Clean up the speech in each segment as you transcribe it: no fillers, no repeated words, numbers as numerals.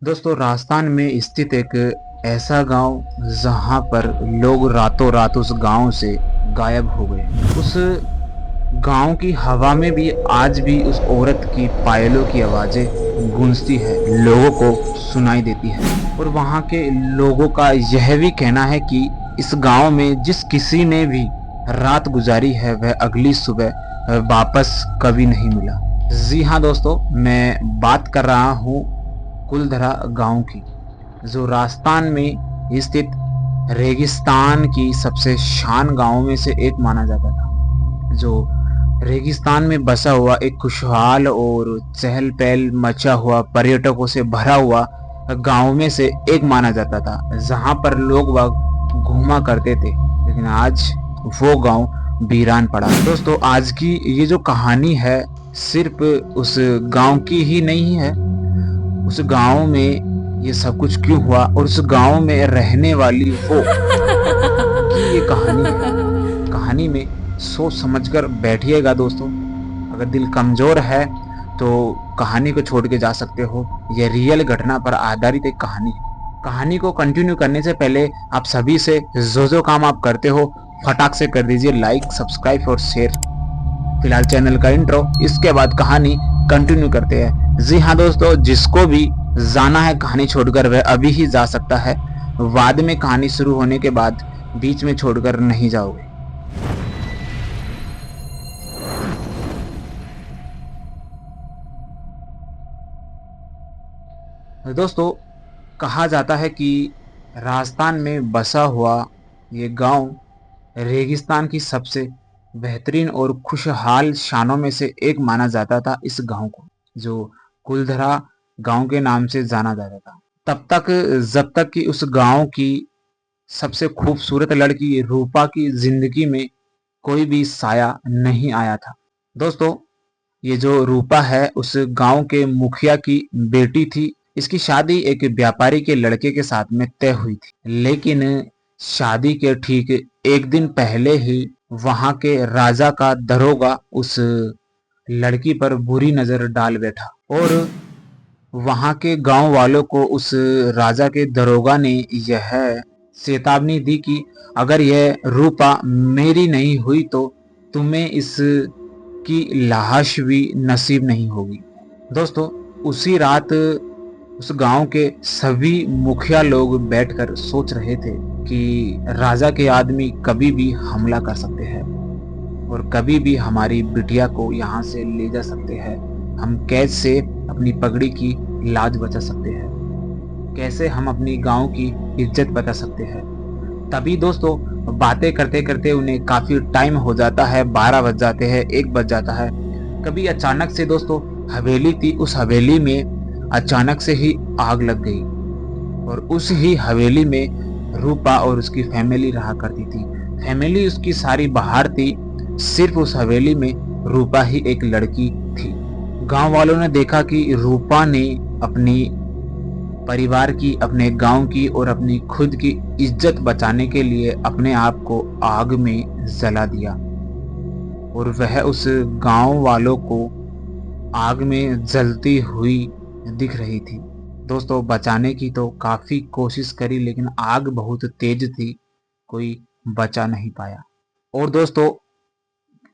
दोस्तों, राजस्थान में स्थित एक ऐसा गांव जहां पर लोग रातों रात उस गांव से गायब हो गए। उस गांव की हवा में भी आज भी उस औरत की पायलों की आवाजें गूंजती है, लोगों को सुनाई देती है। और वहां के लोगों का यह भी कहना है कि इस गांव में जिस किसी ने भी रात गुजारी है वह अगली सुबह वापस कभी नहीं मिला। जी हाँ दोस्तों, मैं बात कर रहा हूँ कुलधरा गांव की, जो राजस्थान में स्थित रेगिस्तान की सबसे शान गांवों में से एक माना जाता था। जो रेगिस्तान में बसा हुआ एक खुशहाल और चहल पहल मचा हुआ पर्यटकों से भरा हुआ गांव में से एक माना जाता था, जहां पर लोग वह घूमा करते थे। लेकिन आज वो गांव वीरान पड़ा। दोस्तों, आज की ये जो कहानी है सिर्फ उस गांव की ही नहीं है। उस गांव में ये सब कुछ क्यों हुआ और उस गांव में रहने वाली वो की ये कहानी है। कहानी में सोच समझकर बैठिएगा दोस्तों। अगर दिल कमजोर है तो कहानी को छोड़ के जा सकते हो। यह रियल घटना पर आधारित एक कहानी है। कहानी को कंटिन्यू करने से पहले आप सभी से जो काम आप करते हो फटाक से कर दीजिए लाइक, सब्सक्राइब और शेयर। फिलहाल चैनल का इंट्रो, इसके बाद कहानी कंटिन्यू करते हैं। जी हाँ दोस्तों, जिसको भी जाना है कहानी छोड़कर वह अभी ही जा सकता है। बाद में कहानी शुरू होने के बाद बीच में छोड़कर नहीं जाओगे। दोस्तों, कहा जाता है कि राजस्थान में बसा हुआ ये गांव रेगिस्तान की सबसे बेहतरीन और खुशहाल शानों में से एक माना जाता था। इस गांव को जो कुलधरा गांव के नाम से जाना जाता था तब तक, जब तक कि उस गांव की सबसे खूबसूरत लड़की रूपा की जिंदगी में कोई भी साया नहीं आया था। दोस्तों, ये जो रूपा है उस गांव के मुखिया की बेटी थी। इसकी शादी एक व्यापारी के लड़के के साथ में तय हुई थी, लेकिन शादी के ठीक एक दिन पहले ही वहां के राजा का दरोगा उस लड़की पर बुरी नजर डाल बैठा। और वहां के गांव वालों को उस राजा के दरोगा ने यह चेतावनी दी कि अगर यह रूपा मेरी नहीं हुई तो तुम्हें इस की लाश भी नसीब नहीं होगी। दोस्तों, उसी रात उस गांव के सभी मुखिया लोग बैठकर सोच रहे थे कि राजा के आदमी कभी भी हमला कर सकते हैं और कभी भी हमारी बिटिया को यहाँ से ले जा सकते हैं। हम कैद से अपनी पगड़ी की लाज बचा सकते हैं, कैसे हम अपनी गांव की इज्जत बचा सकते हैं। तभी दोस्तों, बातें करते करते उन्हें काफी टाइम हो जाता है, 12 बज जाते हैं, 1 बज जाता है। कभी अचानक से दोस्तों, हवेली थी, उस हवेली में अचानक से ही आग लग गई। और उस ही हवेली में रूपा और उसकी फैमिली रहा करती थी। फैमिली उसकी सारी बाहर थी, सिर्फ उस हवेली में रूपा ही एक लड़की थी। गांव वालों ने देखा कि रूपा ने अपनी परिवार की, अपने गांव की और अपनी खुद की इज्जत बचाने के लिए अपने आप को आग में जला दिया। और वह उस गांव वालों को आग में जलती हुई दिख रही थी। दोस्तों, बचाने की तो काफी कोशिश करी, लेकिन आग बहुत तेज थी, कोई बचा नहीं पाया। और दोस्तों,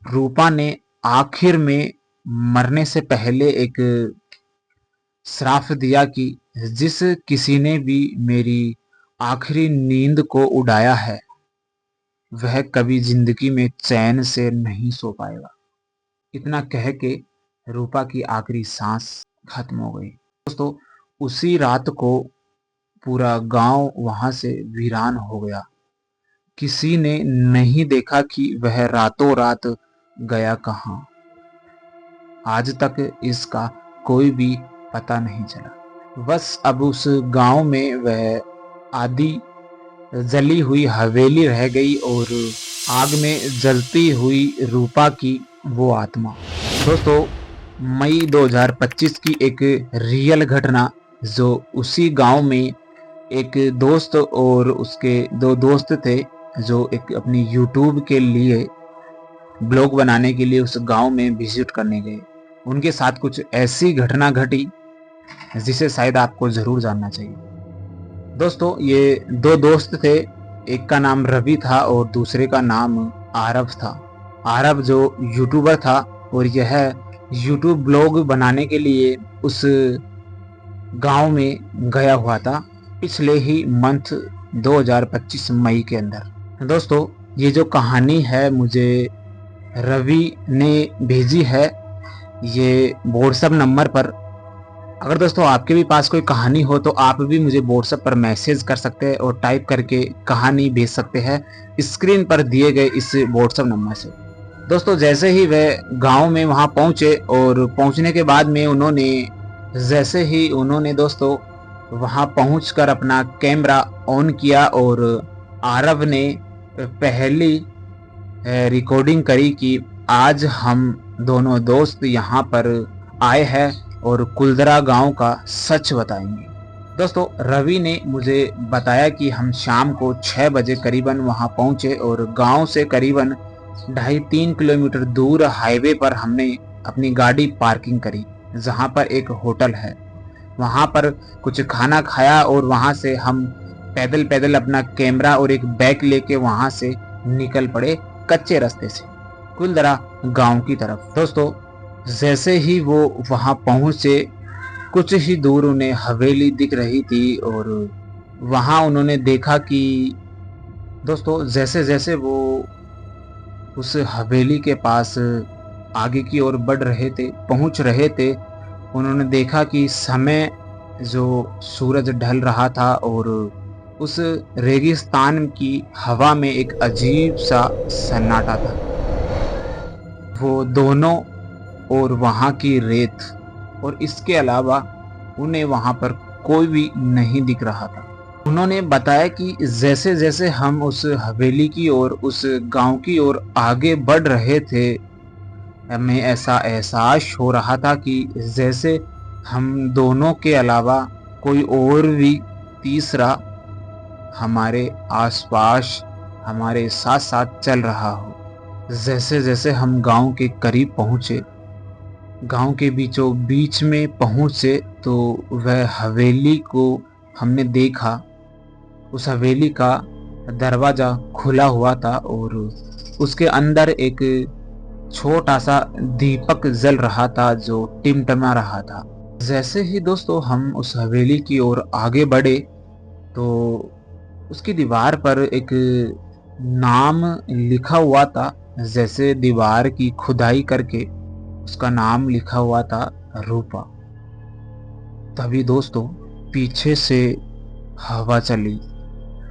रूपा ने आखिर में मरने से पहले एक श्राप दिया कि जिस किसी ने भी मेरी आखिरी नींद को उड़ाया है वह कभी जिंदगी में चैन से नहीं सो पाएगा। इतना कह के रूपा की आखिरी सांस खत्म हो गई। दोस्तों, उसी रात को पूरा गांव वहां से वीरान हो गया। किसी ने नहीं देखा कि वह रातों रात गया कहां। आज तक इसका कोई भी पता नहीं चला। बस अब उस गांव में वह आधी जली हुई हवेली रह गई और आग में जलती हुई रूपा की वो आत्मा। दोस्तों, मई 2025 की एक रियल घटना, जो उसी गांव में एक दोस्त और उसके दो दोस्त थे जो एक अपनी यूट्यूब के लिए ब्लॉग बनाने के लिए उस गांव में विजिट करने गए। उनके साथ कुछ ऐसी घटना घटी जिसे शायद आपको ज़रूर जानना चाहिए। दोस्तों, ये दो दोस्त थे, एक का नाम रवि था और दूसरे का नाम आरव था। आरव जो यूट्यूबर था और यह यूट्यूब ब्लॉग बनाने के लिए उस गांव में गया हुआ था पिछले ही मंथ 2025 मई के अंदर। दोस्तों, ये जो कहानी है मुझे रवि ने भेजी है ये व्हाट्सएप नंबर पर। अगर दोस्तों आपके भी पास कोई कहानी हो तो आप भी मुझे व्हाट्सएप पर मैसेज कर सकते हैं और टाइप करके कहानी भेज सकते हैं स्क्रीन पर दिए गए इस व्हाट्सएप नंबर से। दोस्तों, जैसे ही वह गांव में वहां पहुंचे और पहुंचने के बाद में उन्होंने दोस्तों वहां पहुंचकर अपना कैमरा ऑन किया और आरव ने पहली रिकॉर्डिंग करी कि आज हम दोनों दोस्त यहाँ पर आए हैं और कुलदरा गांव का सच बताएंगे। दोस्तों, रवि ने मुझे बताया कि हम शाम को 6 बजे करीबन वहां पहुंचे और गांव से करीबन 2.5-3 किलोमीटर दूर हाईवे पर हमने अपनी गाड़ी पार्किंग करी, जहां पर एक होटल है। वहां पर कुछ खाना खाया और वहां से हम पैदल पैदल अपना कैमरा और एक बैग लेके वहां से निकल पड़े कच्चे रास्ते से कुलदरा गांव की तरफ। दोस्तों, जैसे ही वो वहां पहुंचे कुछ ही दूर उन्हें हवेली दिख रही थी और वहां उन्होंने देखा कि दोस्तों जैसे जैसे वो उस हवेली के पास आगे की ओर पहुंच रहे थे, उन्होंने देखा कि समय जो सूरज ढल रहा था और उस रेगिस्तान की हवा में एक अजीब सा सन्नाटा था। वो दोनों और वहाँ की रेत और इसके अलावा उन्हें वहाँ पर कोई भी नहीं दिख रहा था। उन्होंने बताया कि जैसे जैसे हम उस हवेली की ओर उस गांव की ओर आगे बढ़ रहे थे, हमें ऐसा एहसास हो रहा था कि जैसे हम दोनों के अलावा कोई और भी तीसरा हमारे आसपास हमारे साथ साथ चल रहा हो। जैसे जैसे हम गांव के करीब पहुंचे, गांव के बीचों बीच में पहुंचे तो वह हवेली को हमने देखा। उस हवेली का दरवाजा खुला हुआ था और उसके अंदर एक छोटा सा दीपक जल रहा था जो टिमटिमा रहा था। जैसे ही दोस्तों हम उस हवेली की ओर आगे बढ़े तो उसकी दीवार पर एक नाम लिखा हुआ था, जैसे दीवार की खुदाई करके उसका नाम लिखा हुआ था रूपा। तभी दोस्तों पीछे से हवा चली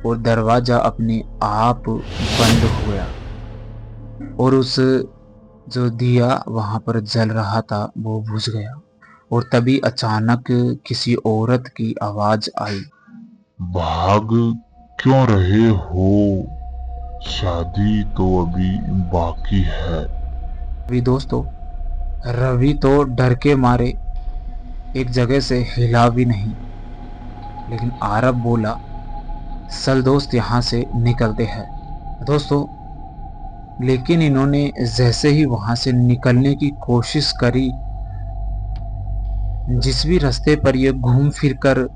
और दरवाजा अपने आप बंद हो गया और उस जो दिया वहां पर जल रहा था वो बुझ गया। और तभी अचानक किसी औरत की आवाज आई, भाग क्यों रहे हो? शादी तो अभी बाकी है। अभी दोस्तों रवि तो डर के मारे एक जगह से हिला भी नहीं, लेकिन आरब बोला, चल दोस्त यहाँ से निकलते हैं। दोस्तों, लेकिन इन्होंने जैसे ही वहां से निकलने की कोशिश करी, जिस भी रास्ते पर ये घूम फिर कर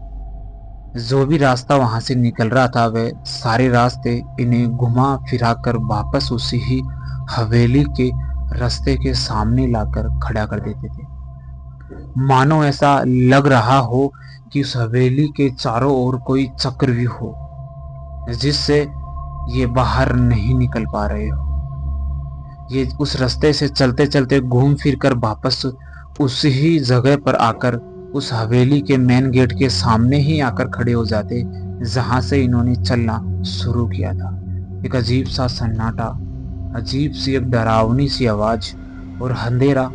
जो भी रास्ता वहां से निकल रहा था वह सारे रास्ते इन्हें घुमा फिरा कर वापस उसी ही हवेली के रास्ते के सामने लाकर खड़ा कर देते थे। मानो ऐसा लग रहा हो कि उस हवेली के चारों ओर कोई चक्र भी हो जिससे ये बाहर नहीं निकल पा रहे हो। ये उस रास्ते से चलते चलते घूम फिर कर वापस उसी ही जगह पर आकर उस हवेली के मेन गेट के सामने ही आकर खड़े हो जाते जहां से इन्होंने चलना शुरू किया था। एक अजीब सा सन्नाटा, अजीब सी एक डरावनी सी आवाज और अंधेरा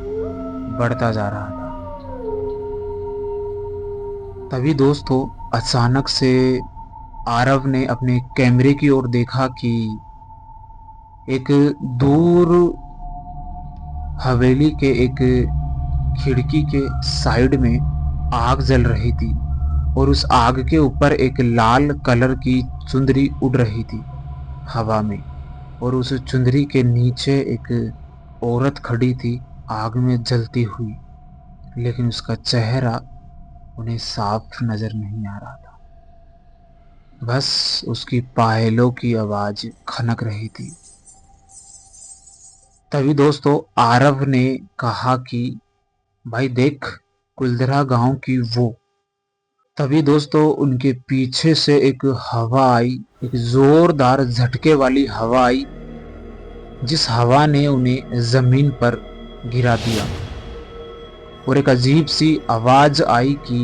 बढ़ता जा रहा था। तभी दोस्तों अचानक से आरव ने अपने कैमरे की ओर देखा कि एक दूर हवेली के एक खिड़की के साइड में आग जल रही थी और उस आग के ऊपर एक लाल कलर की चुंदरी उड़ रही थी हवा में, और उस चुंदरी के नीचे एक औरत खड़ी थी आग में जलती हुई, लेकिन उसका चेहरा उन्हें साफ नजर नहीं आ रहा था, बस उसकी पायलों की आवाज खनक रही थी। तभी दोस्तों आरव ने कहा कि भाई देख, कुलधरा गांव की वो। तभी दोस्तों उनके पीछे से एक हवा आई, एक जोरदार झटके वाली हवा आई, जिस हवा ने उन्हें जमीन पर गिरा दिया। और एक अजीब सी आवाज आई कि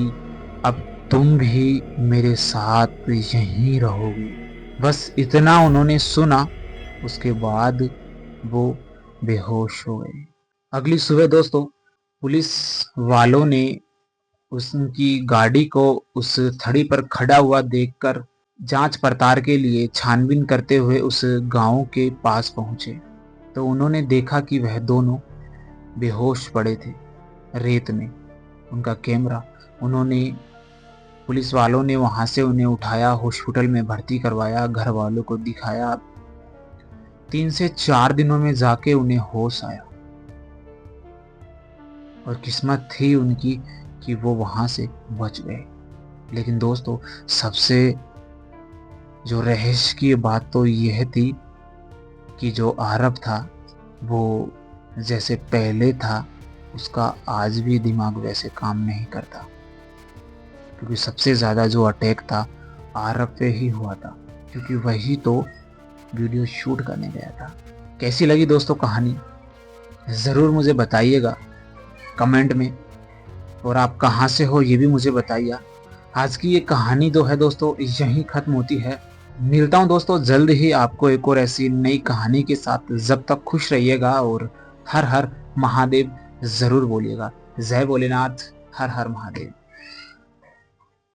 अब तुम भी मेरे साथ यहीं रहोगे। बस इतना उन्होंने सुना, उसके बाद वो बेहोश हो गए। अगली सुबह दोस्तों पुलिस वालों ने उनकी गाड़ी को उस थड़ी पर खड़ा हुआ देखकर जांच पड़ताल के लिए छानबीन करते हुए उस गांव के पास पहुंचे। तो उन्होंने देखा कि वह दोनों बेहोश पड़े थे रेत में। उनका कैमरा, उन्होंने पुलिस वालों ने वहां से उन्हें उठाया, हॉस्पिटल में भर्ती करवाया, घर वालों को दिखाया। 3 से 4 दिनों में जाके उन्हें होश आया और किस्मत थी उनकी कि वो वहां से बच गए। लेकिन दोस्तों सबसे जो रहस्य की बात तो यह थी कि जो आरव था वो जैसे पहले था, उसका आज भी दिमाग वैसे काम नहीं करता, क्योंकि सबसे ज़्यादा जो अटैक था आरव पे ही हुआ था, क्योंकि वही तो वीडियो शूट करने गया था। कैसी लगी दोस्तों कहानी, ज़रूर मुझे बताइएगा कमेंट में, और आप कहाँ से हो ये भी मुझे बताइए। आज की ये कहानी जो है दोस्तों यहीं ख़त्म होती है। मिलता हूँ दोस्तों जल्द ही आपको एक और ऐसी नई कहानी के साथ। जब तक खुश रहिएगा और हर हर महादेव ज़रूर बोलिएगा। जय भोलेनाथ, हर हर महादेव।